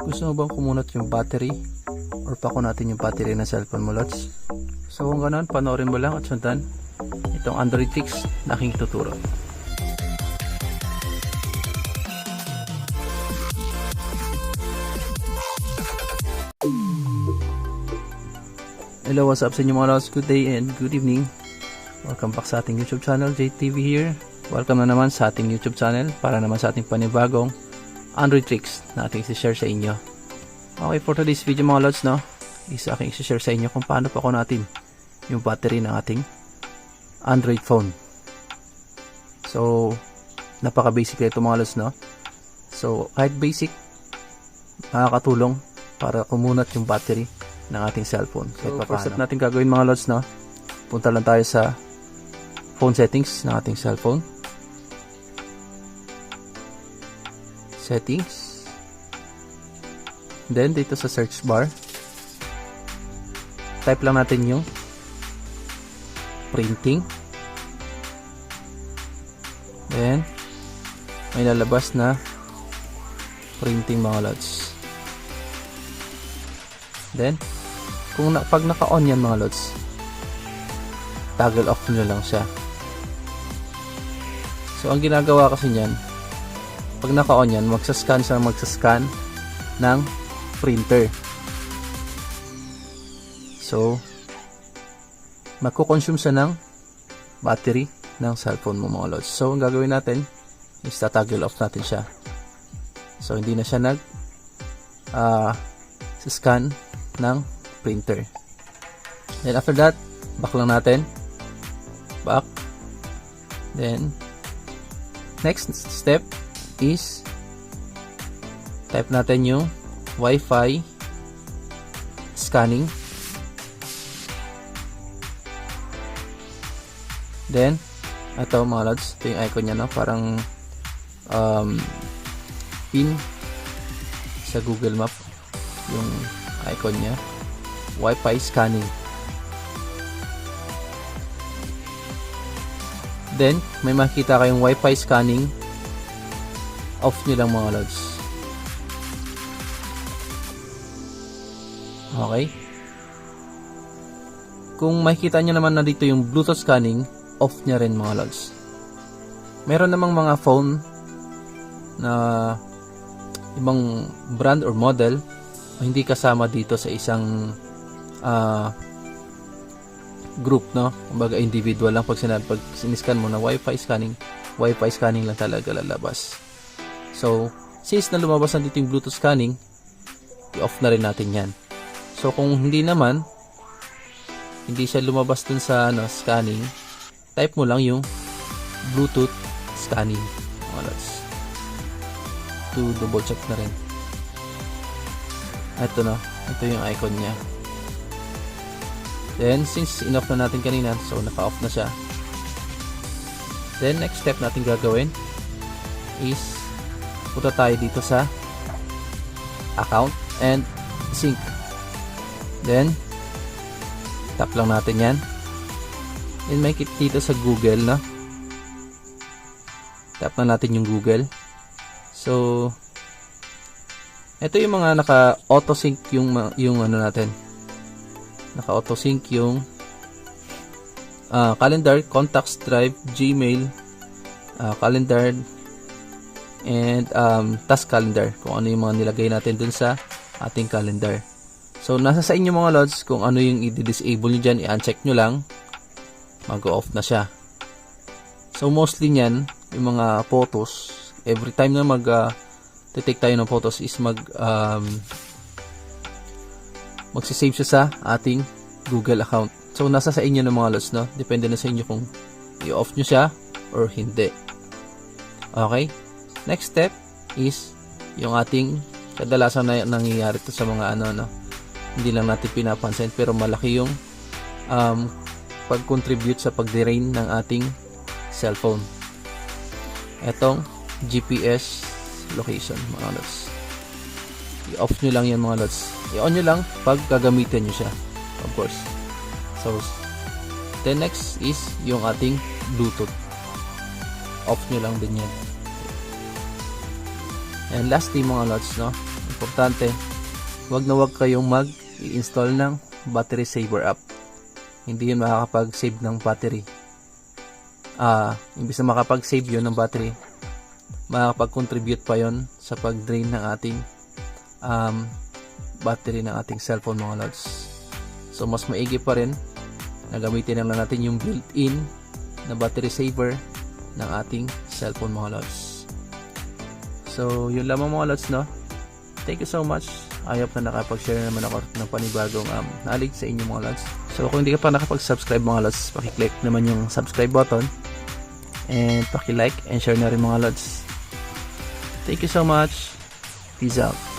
Gusto mo bang kumunot yung battery or pako natin yung battery ng cellphone mo, Lods? So kung ganun, panoorin mo lang at sundan itong Android tricks na aking tuturo. Hello, what's up sa inyo mga Lods? Good day and good evening. Welcome back sa ating YouTube channel, JTV here. Welcome na naman sa ating YouTube channel para naman sa ating panibagong Android tricks na ating isi-share sa inyo. Okay, for today's video mga Lods, no, is aking isi-share sa inyo kung paano pako natin yung battery ng ating Android phone. So, napaka-basic na ito mga Lods, no? So, kahit basic, makakatulong para kumunat yung battery ng ating cellphone. So, first step natin gagawin mga Lods, no? Punta lang tayo sa phone settings ng ating cellphone. Settings. Then, dito sa search bar, type lang natin yung printing. Then, may lalabas na printing mga Lods. Then, pag naka-on yan mga Lods, toggle off nyo lang siya. So, ang ginagawa kasi nyan, pag naka-on yan, magsascan ng printer. So, magkukonsume siya ng battery ng cellphone mo mga Lods. So, ang gagawin natin is toggle off natin siya. So, hindi na siya scan ng printer. Then, after that, back lang natin. Back. Then, next step is type natin yung Wi-Fi scanning. Then, ito mga Lods, ito yung icon niya, no? Parang pin sa Google Map yung icon niya. Wi-Fi scanning. Then, may makita kayong Wi-Fi scanning. Off nyo lang mga Lods. Okay. Kung makikita nyo naman na dito yung Bluetooth scanning, off nya rin mga Lods. Meron namang mga phone na ibang brand or model hindi kasama dito sa isang group, no? Kumbaga individual lang. Pag siniscan mo na Wi-Fi scanning lang talaga lalabas. So, since na lumabas na dito yung Bluetooth scanning, i-off na rin natin yan. So, kung hindi naman, hindi siya lumabas dun sa scanning, type mo lang yung Bluetooth scanning. To double check na rin. Ito na. Ito yung icon niya. Then, since in-off na natin kanina, so naka-off na siya. Then, next step natin gagawin is punta tayo dito sa account and sync. Then, tap lang natin yan. Then, may kit dito sa Google, no? Tap na natin yung Google. So, ito yung mga naka-auto-sync yung ano natin. Naka-auto-sync yung calendar, contacts, drive, Gmail, calendar, and task calendar. Kung ano yung mga nilagay natin dun sa ating calendar. So, nasa sa inyo mga Lods kung ano yung i-disable nyo dyan, i-uncheck nyo lang, mag-off na siya. So, mostly nyan, yung mga photos, every time na take tayo ng photos is magsisave siya sa ating Google account. So, nasa sa inyo ng mga Lods, no? Depende na sa inyo kung i-off nyo siya or hindi. Okay? Next step is yung ating kadalasan na nangyayari to sa mga hindi lang natin pinapansin pero malaki yung pag-contribute sa pag-drain ng ating cellphone. Etong GPS location mga Lods. I-off nyo lang yan mga Lods. I-on nyo lang pag gagamitin nyo siya. Of course. So, the next is yung ating Bluetooth. Off nyo lang din yan. And lastly mga Lods, no, Importante, wag na wag kayong mag-i-install ng battery saver app. Hindi yun makakapag-save ng battery. Imbis na makapag-save yun ng battery, makakapag-contribute pa yun sa pag-drain ng ating battery ng ating cellphone mga lods. So mas maigi pa rin na gamitin lang natin yung built-in na battery saver ng ating cellphone mga lods. So yun lamang mga lods, no? Thank you so much. I hope na nakapag-share naman ako ng panibagong knowledge sa inyo mga lods. So kung hindi ka pa nakapag-subscribe mga lods, paki-click naman yung subscribe button and paki-like and share na rin mga lods. Thank you so much. Peace out.